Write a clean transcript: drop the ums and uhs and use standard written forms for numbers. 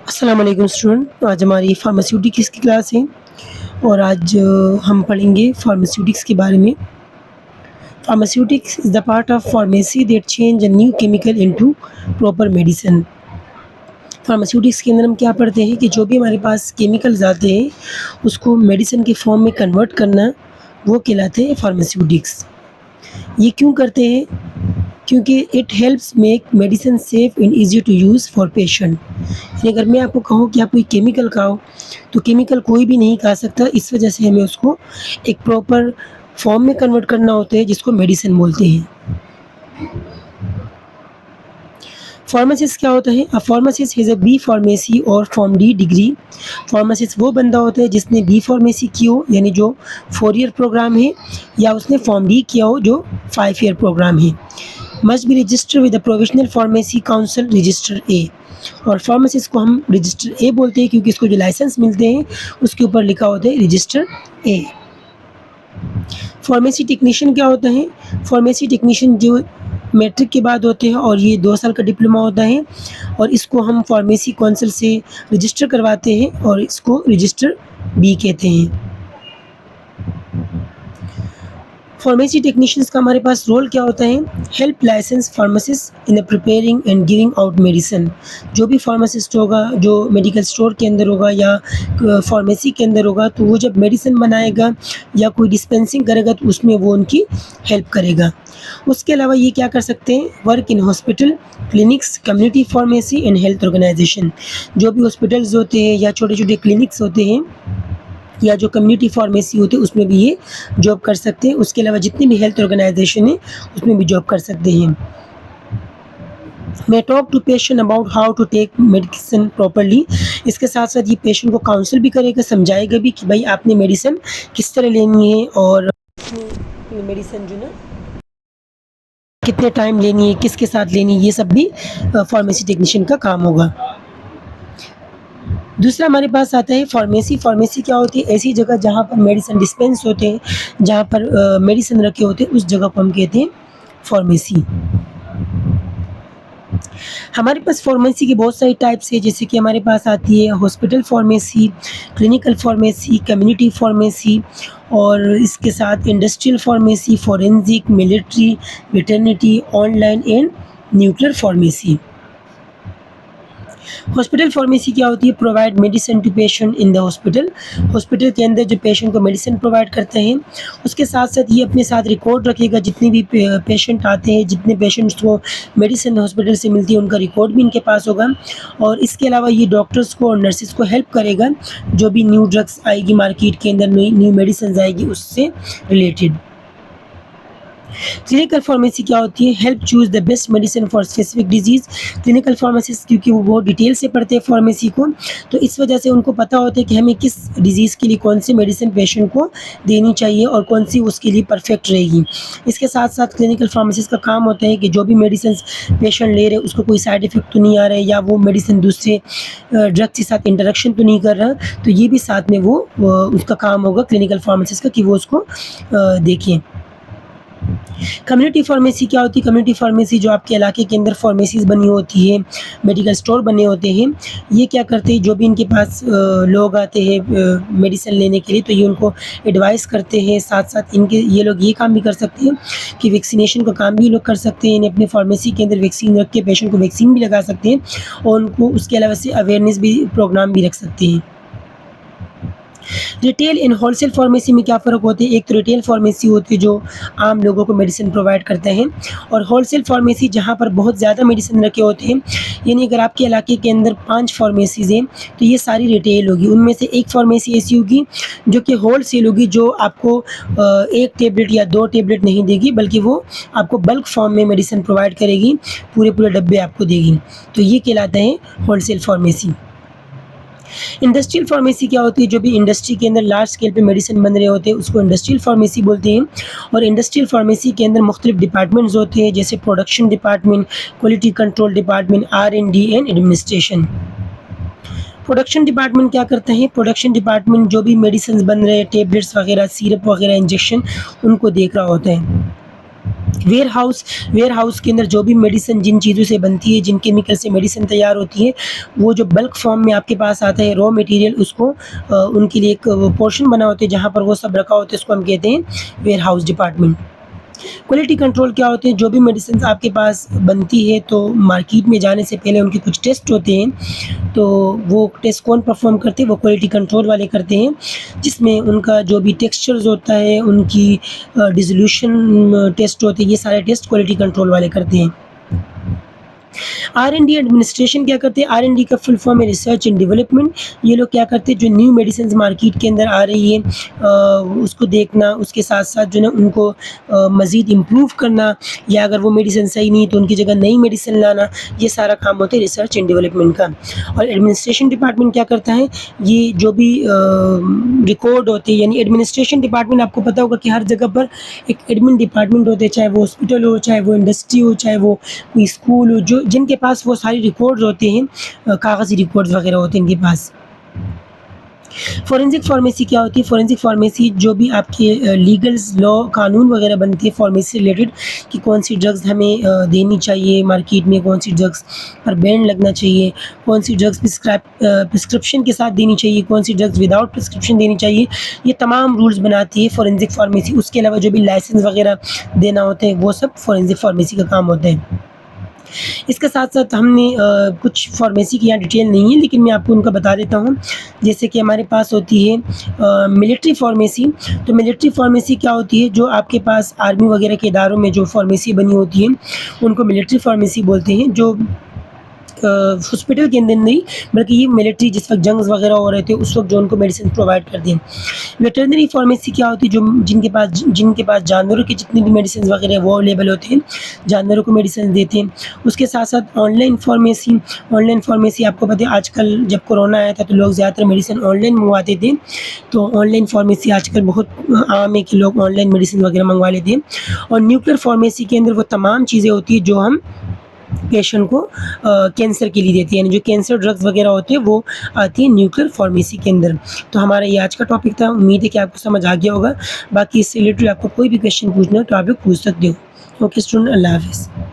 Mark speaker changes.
Speaker 1: अस्सलाम वालेकुम स्टूडेंट। आज हमारी फार्मास्यूटिक्स की क्लास है और आज हम पढ़ेंगे फार्मास्यूटिक्स के बारे में। Pharmaceutics is the part of pharmacy that change a new chemical into proper medicine. Pharmaceutics के अंदर हम क्या पढ़ते हैं कि जो भी हमारे पास केमिकल्स आते हैं उसको मेडिसिन के फॉर्म में कन्वर्ट करना, वो कहलाते हैं फार्मास्यूटिक्स। ये क्यों करते हैं? क्योंकि it helps make medicine safe and easy to use for patient. यानी अगर मैं आपको कहूँ कि आप कोई केमिकल खाओ, तो केमिकल कोई भी नहीं खा सकता, इस वजह से हमें उसको एक प्रॉपर फॉर्म में कन्वर्ट करना होता है जिसको मेडिसिन बोलते हैं। फार्मासिस्ट क्या होता है? A pharmacist has a B pharmacy और फॉर्म डी डिग्री। फार्मासिस्ट वो बंदा होता है जिसने बी फार्मेसी की हो, यानी जो 4 ईयर प्रोग्राम है, या उसने फॉर्म डी किया हो जो 5 ईयर प्रोग्राम है। Must be registered with the provisional pharmacy council register A. और फार्मासिस्ट को हम रजिस्टर ए बोलते हैं क्योंकि इसको जो लाइसेंस मिलते हैं उसके ऊपर लिखा होता है रजिस्टर ए। फार्मेसी टेक्नीशियन क्या होता है? फार्मेसी टेक्नीशियन जो मैट्रिक के बाद होते हैं और ये 2 साल का डिप्लोमा होता है, और इसको हम फार्मेसी काउंसिल से रजिस्टर करवाते हैं और इसको रजिस्टर बी कहते हैं। फार्मेसी टेक्नीशियंस का हमारे पास रोल क्या होता है? Help licence pharmacist in the preparing and giving out medicine. जो भी फार्मासिस्ट होगा, जो मेडिकल स्टोर के अंदर होगा या फार्मेसी के अंदर होगा, तो वो जब मेडिसिन बनाएगा या कोई डिस्पेंसिंग करेगा तो उसमें वो उनकी हेल्प करेगा। उसके अलावा ये क्या कर सकते हैं? Work in hospital, clinics, community pharmacy and health organisation. जो भी हॉस्पिटल्स होते हैं या छोटे-छोटे क्लिनिक्स होते हैं या जो कम्युनिटी फार्मेसी होती है उसमें भी ये जॉब कर सकते हैं। उसके अलावा जितनी भी हेल्थ ऑर्गेनाइजेशन है उसमें भी जॉब कर सकते हैं। मैं talk to patient about how to take medicine properly. इसके साथ साथ ये पेशेंट को काउंसिल भी करेगा, समझाएगा भी कि भाई आपने मेडिसिन किस तरह लेनी है और मेडिसिन जो ना कितने टाइम लेनी है, किसके साथ लेनी है, ये सब भी फार्मेसी टेक्नीशियन का काम होगा। दूसरा हमारे पास आता है फार्मेसी। फार्मेसी क्या होती है? ऐसी जगह जहाँ पर मेडिसिन डिस्पेंस होते हैं, जहाँ पर मेडिसिन रखे होते हैं, उस जगह को हम कहते हैं फार्मेसी। हमारे पास फार्मेसी की बहुत सारी टाइप्स है, जैसे कि हमारे पास आती है hospital pharmacy, clinical pharmacy, community pharmacy, और इसके साथ industrial pharmacy, forensic, military, veterinary, online and nuclear pharmacy. Hospital pharmacy क्या होती है? Provide medicine to patient in the hospital. Hospital के अंदर जो पेशेंट को मेडिसिन प्रोवाइड करते हैं, उसके साथ साथ ये अपने साथ रिकॉर्ड रखेगा, जितने भी पेशेंट आते हैं, जितने पेशेंट्स को मेडिसिन हॉस्पिटल से मिलती है उनका रिकॉर्ड भी इनके पास होगा। और इसके अलावा ये डॉक्टर्स को और नर्सेज़ को हेल्प करेगा, जो भी न्यू ड्रग्स आएगी मार्केट के अंदर, न्यू मेडिसिन आएगी उससे रिलेटेड। क्लिनिकल फार्मेसी क्या होती है? Help choose the best medicine for specific disease. Clinical pharmacist क्योंकि वो बहुत डिटेल से पढ़ते हैं फार्मेसी को, तो इस वजह से उनको पता होता है कि हमें किस डिजीज़ के लिए कौन सी मेडिसिन पेशेंट को देनी चाहिए और कौन सी उसके लिए परफेक्ट रहेगी। इसके साथ साथ क्लिनिकल फार्मासिस्ट का काम होता है कि जो भी मेडिसिन पेशेंट ले रहे हैं उसको कोई साइड इफ़ेक्ट तो नहीं आ रहा है, या वो मेडिसिन दूसरे ड्रग के साथ इंटरेक्शन तो नहीं कर रहा, तो ये भी साथ में वो उसका काम होगा क्लिनिकल फार्मासिस्ट का कि वो उसको देखें। कम्युनिटी फार्मेसी क्या होती है? कम्युनिटी फार्मेसी जो आपके इलाके के अंदर फार्मेसीज़ बनी होती है, मेडिकल स्टोर बने होते हैं, ये क्या करते हैं? जो भी इनके पास लोग आते हैं मेडिसिन लेने के लिए, तो ये उनको एडवाइस करते हैं। साथ-साथ इनके ये लोग ये काम भी कर सकते हैं कि वैक्सीनेशन का काम भी ये लोग कर सकते हैं। इन्हें अपनी फार्मेसी के अंदर वैक्सीन रख के पेशेंट को वैक्सीन भी लगा सकते हैं, और उनको उसके अलावा से अवेयरनेस भी प्रोग्राम भी रख सकते हैं। रिटेल एंड होलसेल फार्मेसी में क्या फ़र्क होता है? एक तो रिटेल फार्मेसी होती है जो आम लोगों को मेडिसिन प्रोवाइड करते हैं, और होलसेल फार्मेसी जहाँ पर बहुत ज़्यादा मेडिसिन रखे होते हैं। यानी अगर आपके इलाके के अंदर 5 फार्मेसीज़ हैं तो ये सारी रिटेल होगी। उनमें से एक फार्मेसी ऐसी होगी जो कि होलसेल होगी, जो आपको 1 टैबलेट या 2 टैबलेट नहीं देगी, बल्कि वो आपको बल्क फॉर्म में मेडिसिन प्रोवाइड करेगी, पूरे डब्बे आपको देगी। तो ये कहलाता है होलसेल फार्मेसी। इंडस्ट्रियल फार्मेसी क्या होती है? जो भी इंडस्ट्री के अंदर लार्ज स्केल पे मेडिसिन बन रहे होते हैं उसको इंडस्ट्रियल फार्मेसी बोलते हैं। और इंडस्ट्रियल फार्मेसी के अंदर मुख्तलिफ डिपार्टमेंट्स होते हैं, जैसे production department, quality control department, R&D and administration. Production department क्या करते हैं? प्रोडक्शन डिपार्टमेंट जो भी मेडिसिन बन रहे हैं, टेबलेट्स वगैरह, सिरप वगैरह, इंजेक्शन, उनको देख रहा होता है। वेयर हाउस के अंदर जो भी मेडिसिन जिन चीज़ों से बनती है, जिन केमिकल से मेडिसिन तैयार होती है, वो जो बल्क फॉर्म में आपके पास आता है रॉ मटेरियल, उसको उनके लिए एक पोर्शन बना होता है जहाँ पर वो सब रखा होता है, उसको हम कहते हैं warehouse department. Quality control क्या होते हैं? जो भी मेडिसिन आपके पास बनती है तो मार्केट में जाने से पहले उनके कुछ टेस्ट होते हैं, तो वो टेस्ट कौन परफॉर्म करते हैं? वो क्वालिटी कंट्रोल वाले करते हैं, जिसमें उनका जो भी टेक्सचर्स होता है, उनकी डिसोल्यूशन टेस्ट होते हैं, ये सारे टेस्ट क्वालिटी कंट्रोल वाले करते हैं। आर एंड डी एडमिनिस्ट्रेशन क्या करते हैं? आर एंड डी का फुल फॉर्म है रिसर्च एंड डेवलपमेंट। ये लोग क्या करते हैं? जो न्यू मेडिसिन मार्केट के अंदर आ रही है उसको देखना, उसके साथ साथ जो है ना उनको मज़ीद इम्प्रूव करना, या अगर वो मेडिसिन सही नहीं तो उनकी जगह नई मेडिसिन लाना, ये सारा काम होता है रिसर्च एंड डेवलपमेंट का। और एडमिनिस्ट्रेशन डिपार्टमेंट क्या करता है? ये जो भी रिकॉर्ड होते हैं, यानी एडमिनिस्ट्रेशन डिपार्टमेंट आपको पता होगा कि हर जगह पर एक एडमिन डिपार्टमेंट होते हैं, चाहे वो हॉस्पिटल हो, चाहे वो इंडस्ट्री हो, चाहे वो कोई स्कूल हो, जो जिनके पास वो सारी रिकॉर्ड्स होते हैं, कागज़ी रिकॉर्ड्स वगैरह होते हैं इनके पास। फोरेंसिक फार्मेसी क्या होती है? फोरेंसिक फार्मेसी जो भी आपके लीगल्स लॉ कानून वगैरह बनते हैं फार्मेसी से रिलेटेड, कि कौन सी ड्रग्स हमें देनी चाहिए मार्केट में, कौन सी ड्रग्स पर बैन लगना चाहिए, कौन सी ड्रग्स प्रिस्क्रिप्शन के साथ देनी चाहिए, कौन सी ड्रग्स विदाउट प्रिस्क्रिप्शन देनी चाहिए, ये तमाम रूल्स बनाती है फोरेंसिक फार्मेसी। उसके अलावा जो भी लाइसेंस वगैरह देना होते हैं, वो सब फोरेंसिक फार्मेसी का काम होता है। इसके साथ-साथ हमने कुछ फार्मेसी की यहाँ डिटेल नहीं है, लेकिन मैं आपको उनका बता देता हूँ। जैसे कि हमारे पास होती है मिलिट्री फार्मेसी। तो मिलिट्री फार्मेसी क्या होती है? जो आपके पास आर्मी वगैरह के इदारों में जो फार्मेसी बनी होती है, उनको मिलिट्री फार्मेसी बोलते हैं। जो हॉस्पिटल के अंदर नहीं, बल्कि ये मिलिट्री जिस वक़्त जंग्स वगैरह हो रहे थे, उस वक़्त जो उनको मेडिसिन प्रोवाइड करती हैं। वेटरनरी फार्मेसी क्या होती है? जो जिनके पास जानवरों की जितनी भी मेडिसिन वगैरह हैं, वो अवेलेबल होते हैं, जानवरों को मेडिसिन देते हैं। उसके साथ-साथ ऑनलाइन फार्मेसी आपको पता है आजकल जब कोरोना आया था तो लोग ज़्यादातर मेडिसिन ऑनलाइन मँगवाते थे, तो ऑनलाइन फार्मेसी आजकल बहुत आम है कि लोग ऑनलाइन मेडिसिन वगैरह मँगवा लेते हैं। और न्यूक्लियर फार्मेसी के अंदर वो तमाम चीज़ें होती हैं जो हम पेशेंट को कैंसर के लिए देती है, यानी जो कैंसर ड्रग्स वगैरह होते हैं वो आती है न्यूक्लियर फार्मेसी के अंदर। तो हमारा ये आज का टॉपिक था, उम्मीद है कि आपको समझ आ गया होगा। बाकी इससे रिलेटेड आपको कोई भी क्वेश्चन पूछना हो तो आप लोग पूछ सकते हो। ओके स्टूडेंट, अल्लाह हाफ़िज़।